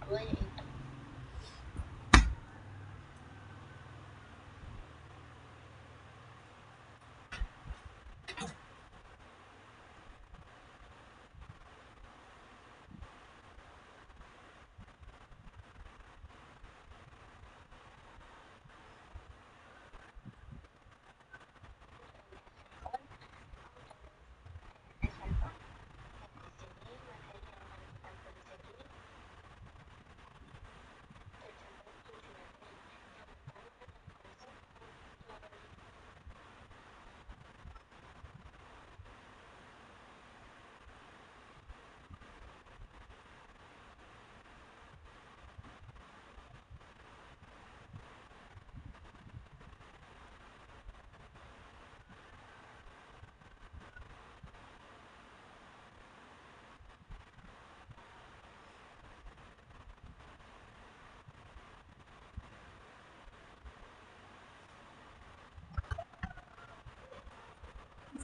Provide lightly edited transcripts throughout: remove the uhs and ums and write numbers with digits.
kedua yaitu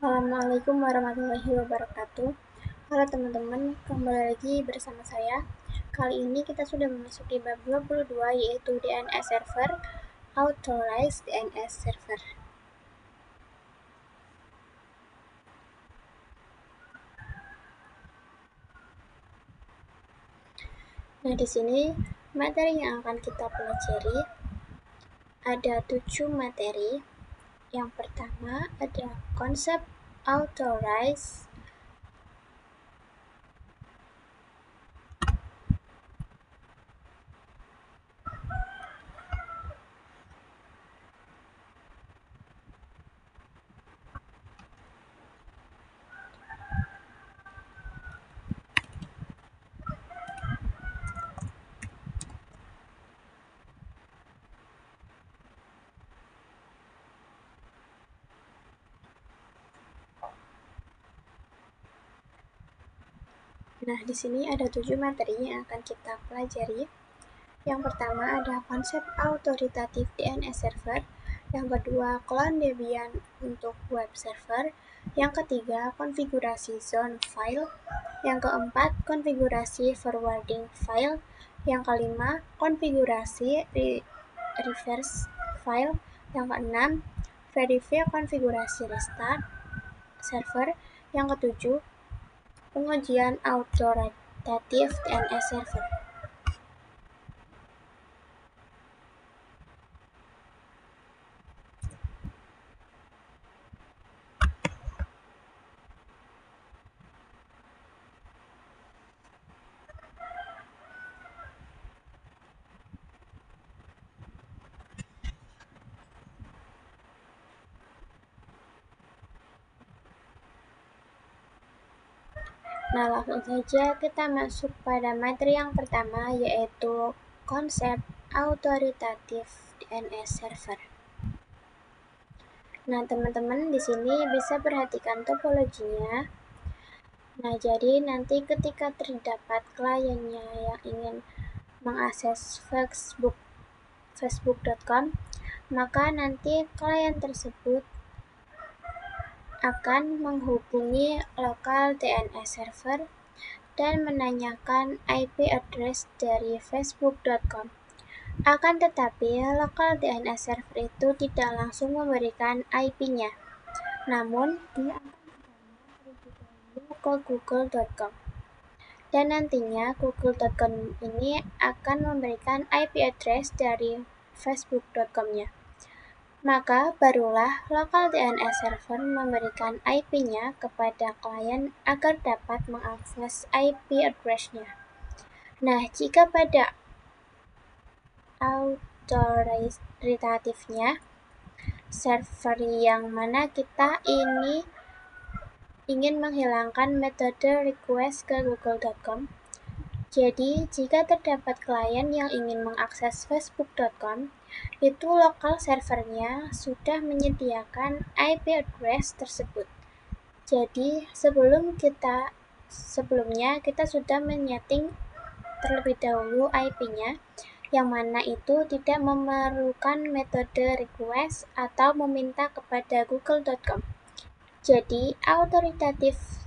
Assalamualaikum warahmatullahi wabarakatuh. Halo teman-teman, kembali lagi bersama saya. Kali ini kita sudah memasuki bab 22 yaitu DNS Server, Authorized DNS Server. Nah, di sini materi yang akan kita pelajari ada 7 materi. Yang pertama ada konsep authorized. Nah, di sini ada 7 materi yang akan kita pelajari. Yang pertama ada konsep autoritatif DNS server, yang kedua clone Debian untuk web server, yang ketiga konfigurasi zone file, yang keempat konfigurasi forwarding file, yang kelima konfigurasi reverse file, yang keenam verify konfigurasi restart server, yang ketujuh pengujian autoritatif DNS server. Nah, langsung saja kita masuk pada materi yang pertama, yaitu konsep autoritatif DNS server. Nah, teman-teman di sini bisa perhatikan topologinya. Nah, jadi nanti ketika terdapat kliennya yang ingin mengakses facebook.com, maka nanti klien tersebut akan menghubungi lokal DNS server dan menanyakan IP address dari facebook.com. Akan tetapi, lokal DNS server itu tidak langsung memberikan IP-nya, namun dia akan terlebih dahulu ke google.com. Dan nantinya google.com ini akan memberikan IP address dari facebook.com-nya. Maka barulah lokal DNS server memberikan IP-nya kepada klien agar dapat mengakses IP address-nya. Nah, jika pada autoritatifnya server yang mana kita ini ingin menghilangkan metode request ke google.com. Jadi, jika terdapat klien yang ingin mengakses facebook.com, itu lokal servernya sudah menyediakan IP address tersebut. Jadi, sebelumnya kita sudah menyeting terlebih dahulu IP-nya, yang mana itu tidak memerlukan metode request atau meminta kepada google.com. Jadi, autoritatif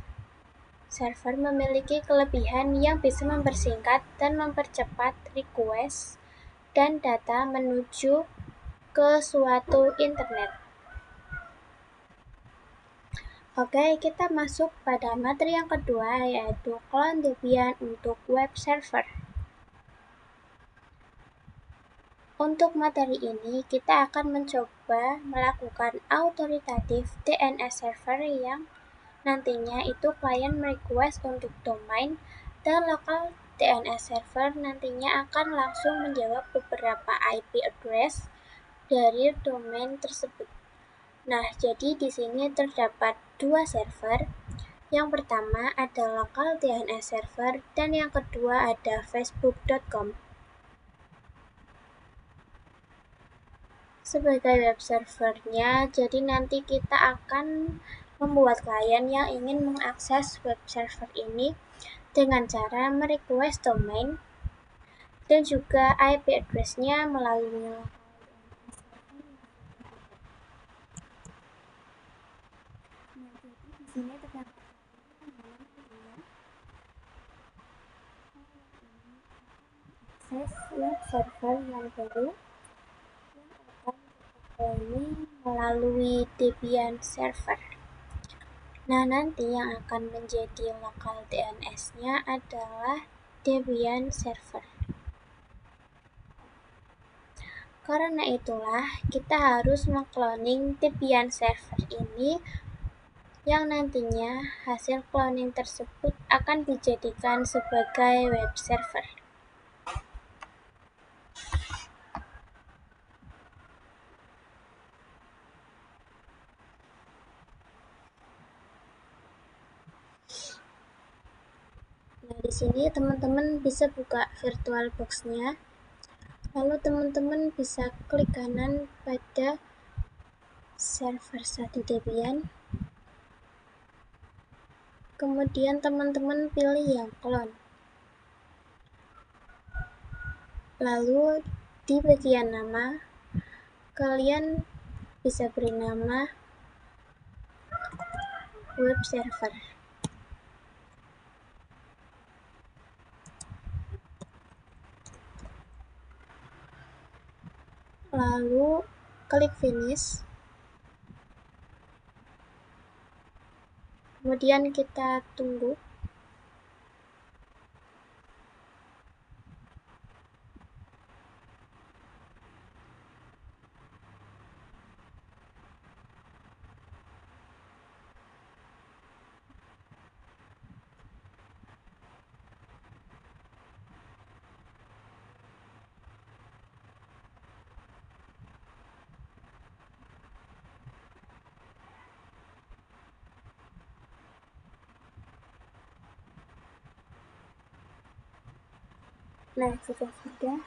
server memiliki kelebihan yang bisa mempersingkat dan mempercepat request dan data menuju ke suatu internet. Oke, kita masuk pada materi yang kedua, yaitu clone Debian untuk web server. Untuk materi ini, kita akan mencoba melakukan autoritatif DNS server yang nantinya itu klien request untuk domain, dan lokal DNS server nantinya akan langsung menjawab beberapa IP address dari domain tersebut. Nah, jadi di sini terdapat dua server. Yang pertama ada local DNS server dan yang kedua ada facebook.com. Sebagai web servernya, jadi nanti kita akan membuat klien yang ingin mengakses web server ini dengan cara merequest domain dan juga IP address-nya melalui local DNS server. Nah, jadi di sini terdapat akses web server yang baru yang akan dilayani melalui Debian server. Nah, nanti yang akan menjadi lokal DNS-nya adalah Debian server. Karena itulah kita harus mengcloning Debian server ini yang nantinya hasil cloning tersebut akan dijadikan sebagai web server. Nah, di sini teman-teman bisa buka VirtualBox-nya. Lalu teman-teman bisa klik kanan pada server 1 Debian. Kemudian teman-teman pilih yang clone. Lalu di bagian nama, kalian bisa beri nama web server. Lalu klik finish. Kemudian kita tunggu. Nah, jika sudah,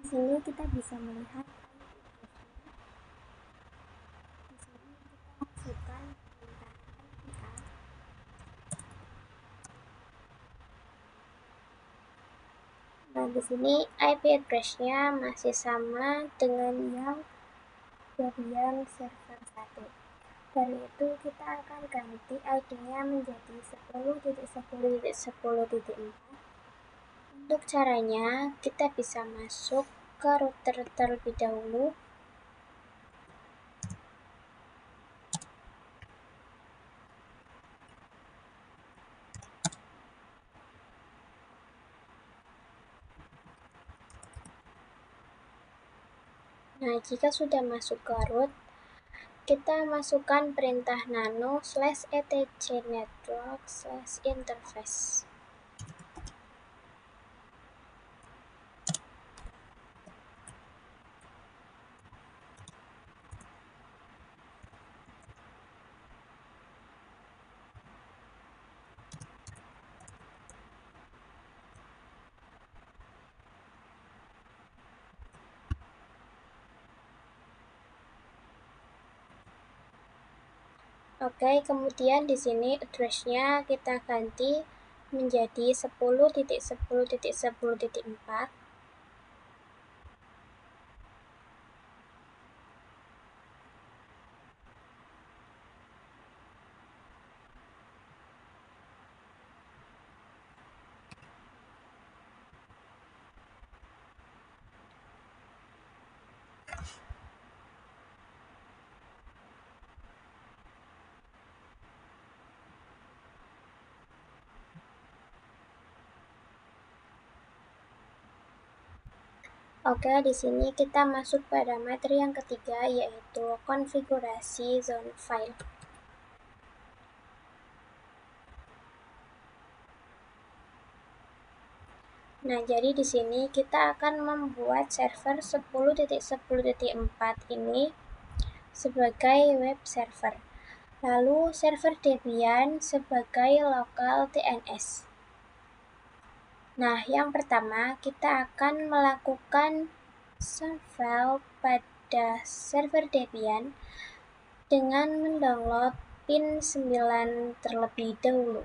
sini kita bisa melihat di sini kita masukkan perintah APK. Nah, di sini IP address-nya masih sama dengan yang bagian server 1. Dari itu kita akan ganti ID-nya menjadi 10.10.10.4. Untuk caranya, kita bisa masuk ke router terlebih dahulu. Nah, jika sudah masuk ke root, kita masukkan perintah nano/etc network/interface. Oke, kemudian di sini address-nya kita ganti menjadi 10.10.10.4. Oke, di sini kita masuk pada materi yang ketiga, yaitu konfigurasi zone file. Nah, jadi di sini kita akan membuat server 10.10.4 ini sebagai web server. Lalu server Debian sebagai lokal DNS. Nah, yang pertama kita akan melakukan shuffle pada server Debian dengan mendownload pin 9 terlebih dahulu.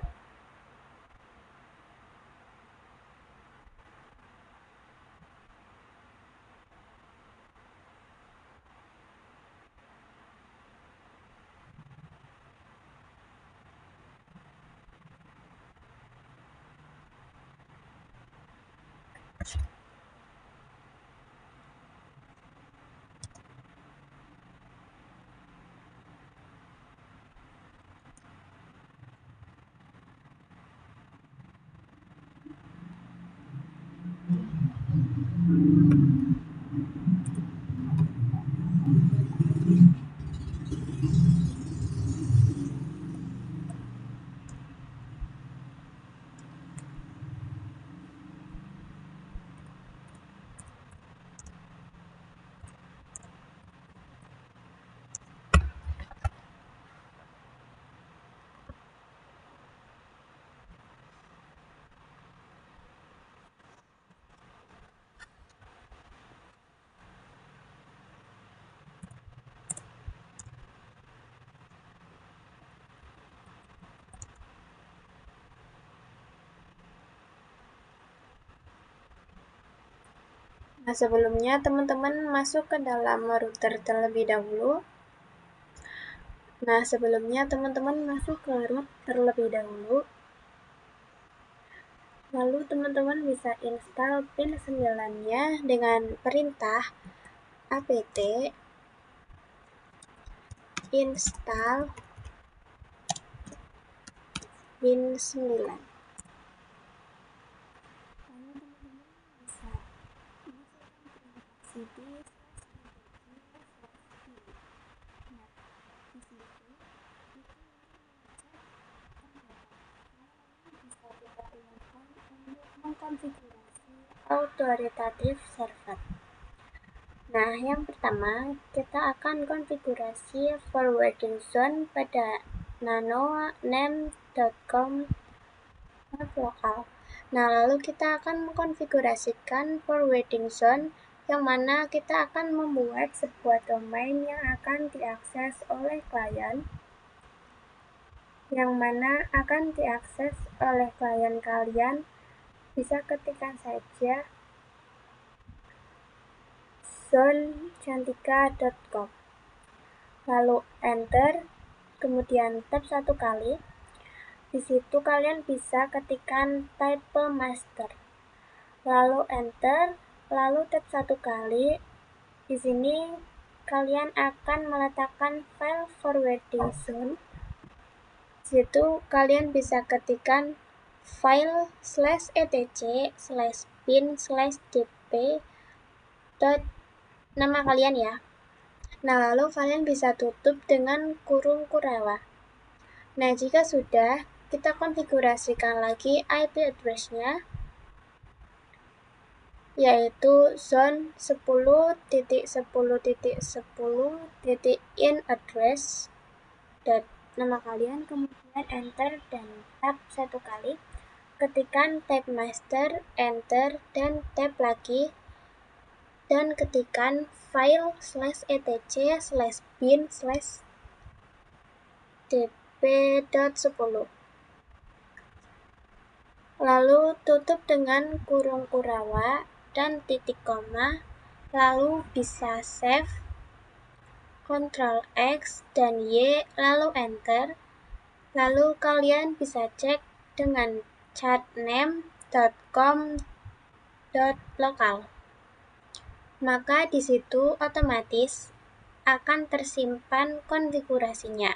Nah, sebelumnya teman-teman masuk ke dalam router terlebih dahulu. Nah, sebelumnya teman-teman masuk ke root terlebih dahulu. Lalu teman-teman bisa install pin 9-nya dengan perintah apt install pin 9. Mengkonfigurasi autoritatif server. Nah, yang pertama kita akan konfigurasi forwarding zone pada nano/name.com lokal. Nah, lalu kita akan mengkonfigurasikan forwarding zone yang mana kita akan membuat sebuah domain yang akan diakses oleh klien, yang mana akan diakses oleh klien kalian. Bisa ketikkan saja zoncantika.com, lalu enter, kemudian tap 1 kali. Di situ kalian bisa ketikkan type master, lalu enter, lalu tap 1 kali. Di sini kalian akan meletakkan file forwarding zone. Di situ kalian bisa ketikkan file /etc/bin/dp nama kalian ya. Nah, lalu kalian bisa tutup dengan kurung kurewa. Nah, jika sudah, kita konfigurasikan lagi IP address-nya, yaitu zone 10.10.10.in address nama kalian, kemudian enter dan tap 1 kali. Ketikkan type master, enter, dan tap lagi, dan ketikkan file /etc/bin/dp.10. Lalu tutup dengan kurung kurewa dan titik koma, lalu bisa save, Ctrl X dan Y, lalu enter. Lalu kalian bisa cek dengan chatname.com.local. Maka di situ otomatis akan tersimpan konfigurasinya.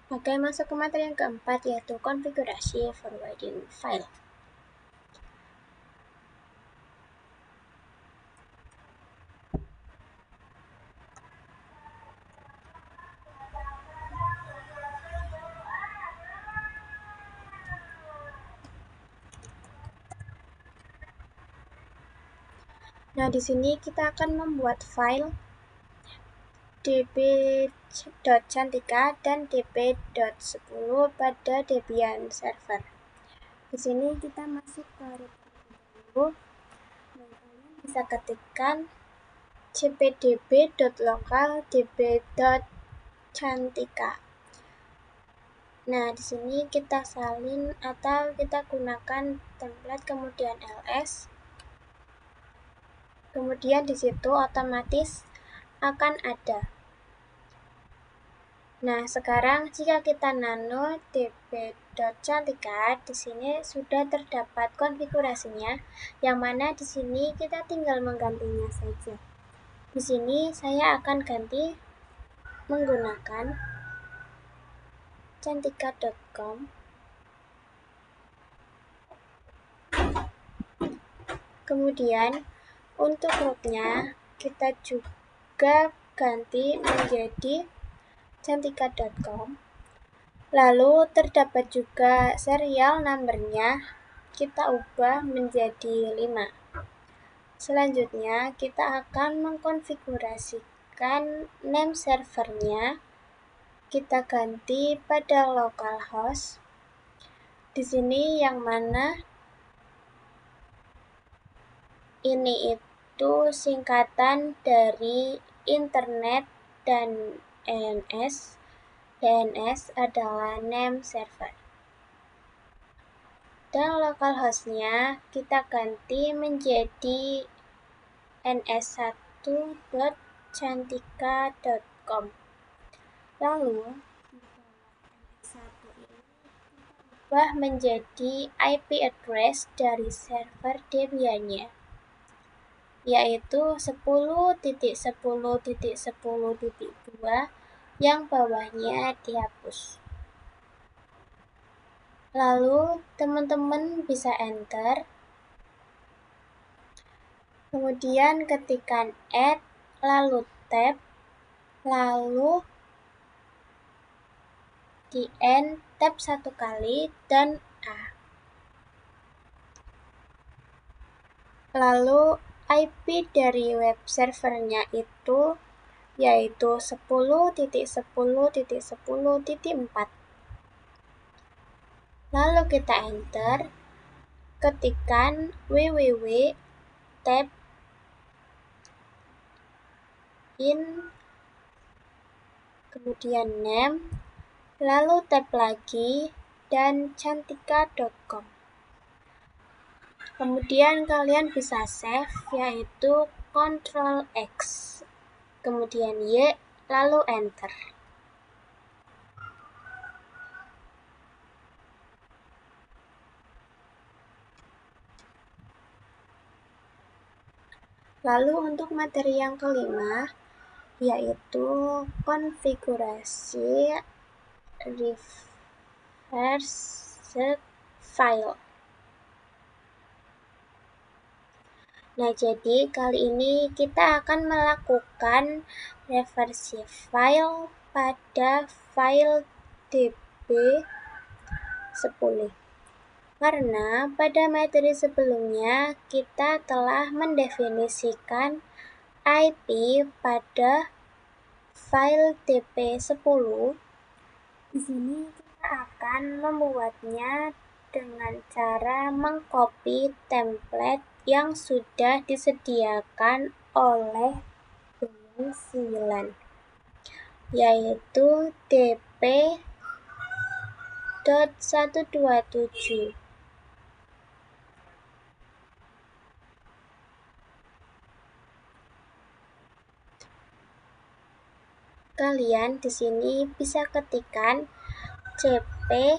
Oke, masuk ke materi yang keempat, yaitu konfigurasi forwarding file. Nah, di sini kita akan membuat file db.cantika dan db.10 pada Debian server. Di sini kita masuk ke repo dulu. Kalian bisa ketikkan cpdb.local db.cantika. Nah, di sini kita salin atau kita gunakan template, kemudian ls. Kemudian di situ otomatis akan ada. Nah, sekarang jika kita nano db.cantika, di sini sudah terdapat konfigurasinya, yang mana di sini kita tinggal menggantinya saja. Di sini saya akan ganti menggunakan cantika.com. Kemudian untuk rootnya kita juga ganti menjadi cantika.com. Lalu terdapat juga serial number-nya, kita ubah menjadi 5. Selanjutnya kita akan mengkonfigurasikan name servernya, kita ganti pada localhost. Di sini yang mana ini itu singkatan dari internet dan DNS. DNS adalah name server. Dan localhost-nya kita ganti menjadi ns1.cantika.com. Lalu ns1 ini kita ubah menjadi IP address dari server Debian-nya, yaitu 10.10.10.2 yang bawahnya dihapus. Lalu teman-teman bisa enter. Kemudian ketikkan add, lalu tab, lalu di end tab 1 kali dan A. Lalu IP dari web servernya itu yaitu 10.10.10.4. Lalu kita enter, ketikkan www tab in, kemudian name, lalu tab lagi dan cantika.com. Kemudian kalian bisa save yaitu Ctrl X, kemudian Y, lalu enter. Lalu untuk materi yang kelima yaitu konfigurasi reverse file. Nah, jadi kali ini kita akan melakukan reversi file pada file db10. Karena pada materi sebelumnya kita telah mendefinisikan IP pada file db10. Di sini kita akan membuatnya dengan cara mengcopy template yang sudah disediakan oleh Windows 9, yaitu dp.127. Kalian di sini bisa ketikkan cp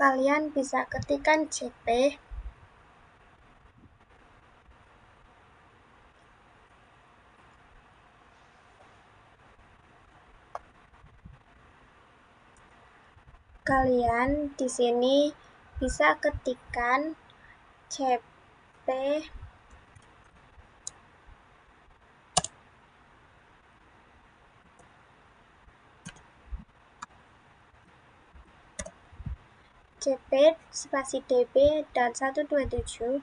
kalian bisa ketikkan cp kalian di sini bisa ketikkan cp spasi db.127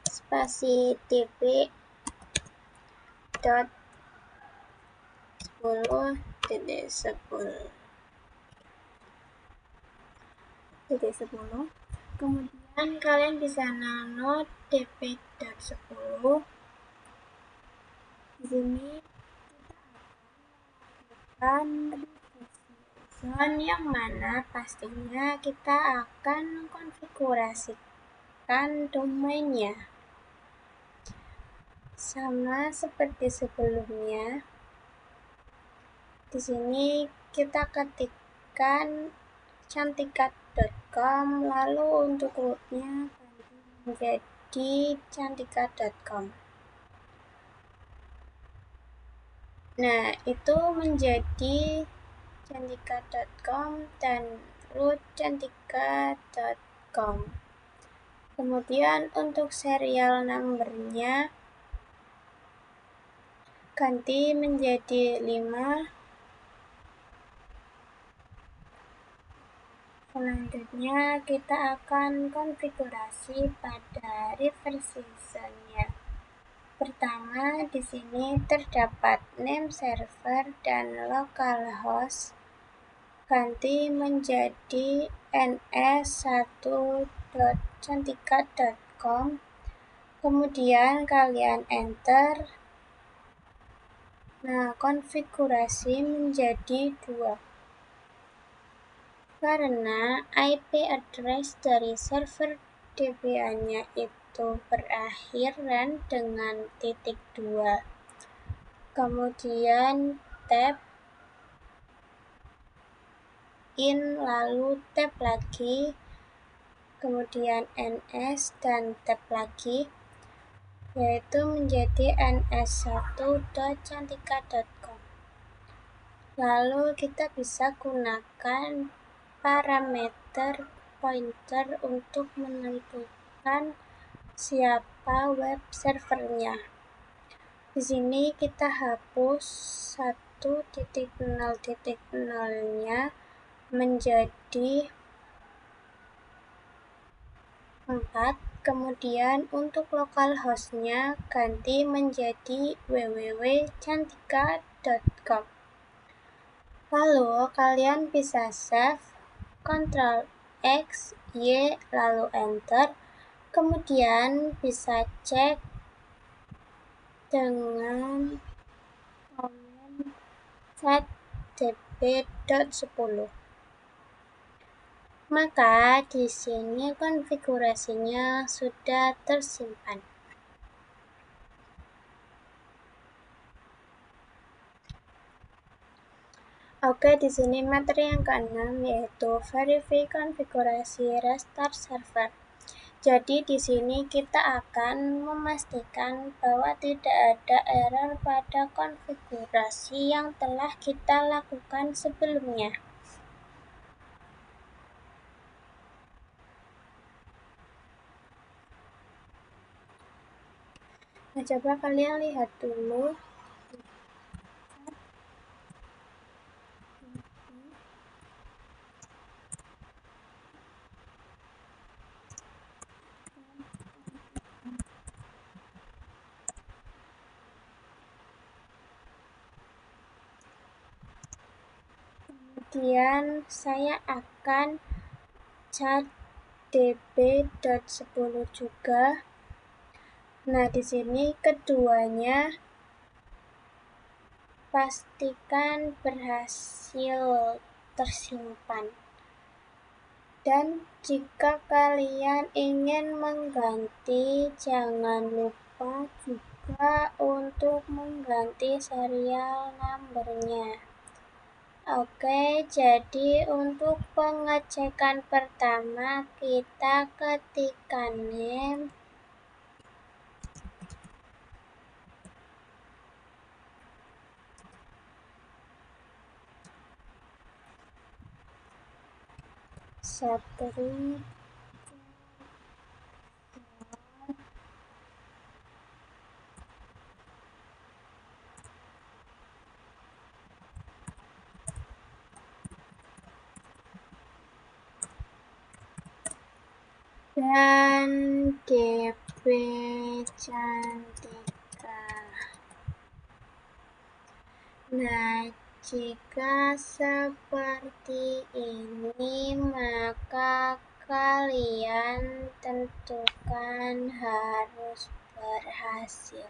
spasi db.10.10. Kemudian kalian bisa nano dp.10. Di sini kita akan Amazon, yang mana pastinya kita akan konfigurasikan domainnya. Sama seperti sebelumnya, di sini kita ketikkan cantika.com, lalu untuk rootnya menjadi cantika.com. Nah, itu menjadi cantika.com dan root cantika.com. Kemudian untuk serial number-nya ganti menjadi 5. Selanjutnya kita akan konfigurasi pada reverse season-nya. Pertama, di sini terdapat name server dan localhost. Ganti menjadi ns1.cantika.com. Kemudian kalian enter. Nah, konfigurasi menjadi 2. Karena IP address dari server Debian-nya itu berakhiran dengan .2. Kemudian tab in, lalu tab lagi, kemudian ns dan tab lagi, yaitu menjadi ns1.cantika.com. Lalu kita bisa gunakan parameter pointer untuk menentukan siapa web servernya. Di sini kita hapus 1.0.0-nya menjadi 4. Kemudian untuk localhost-nya ganti menjadi www.cantika.com. Lalu kalian bisa save, Ctrl X, Y, lalu enter. Kemudian bisa cek dengan domain chatdb.10. Maka di sini konfigurasinya sudah tersimpan. Oke, di sini materi yang ke-6 yaitu verify konfigurasi restart server. Jadi di sini kita akan memastikan bahwa tidak ada error pada konfigurasi yang telah kita lakukan sebelumnya. Nah, coba kalian lihat dulu. Kemudian saya akan cat db.10 juga. Nah, di sini keduanya pastikan berhasil tersimpan. Dan jika kalian ingin mengganti, jangan lupa juga untuk mengganti serial number-nya. Oke, jadi untuk pengecekan pertama kita ketikkan name, subroot, dan db cantika. Nah, jika seperti ini, maka kalian tentukan harus berhasil.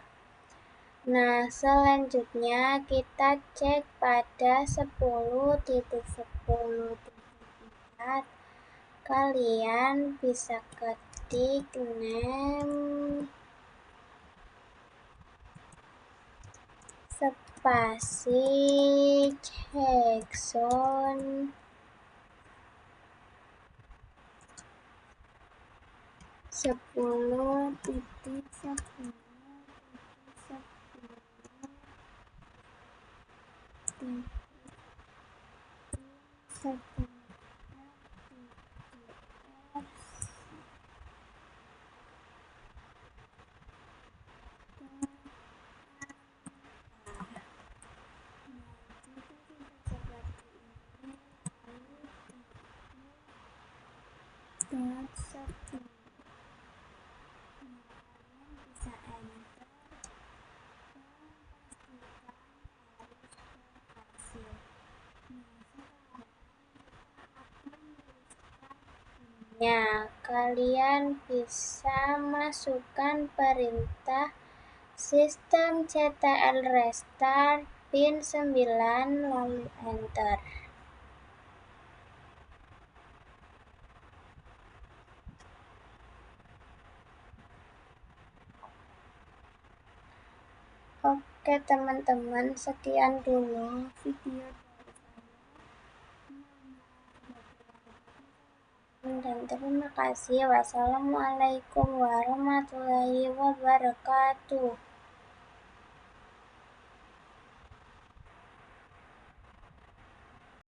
Nah, selanjutnya kita cek pada 10.10.4. Kalian bisa ketik name spasi checksum 10.10.10. Bisa enter berhasil. Kalian bisa masukkan perintah systemctl restart pin 9 lalu enter. Oke teman-teman, sekian dulu video dan terima kasih. Wassalamualaikum warahmatullahi wabarakatuh.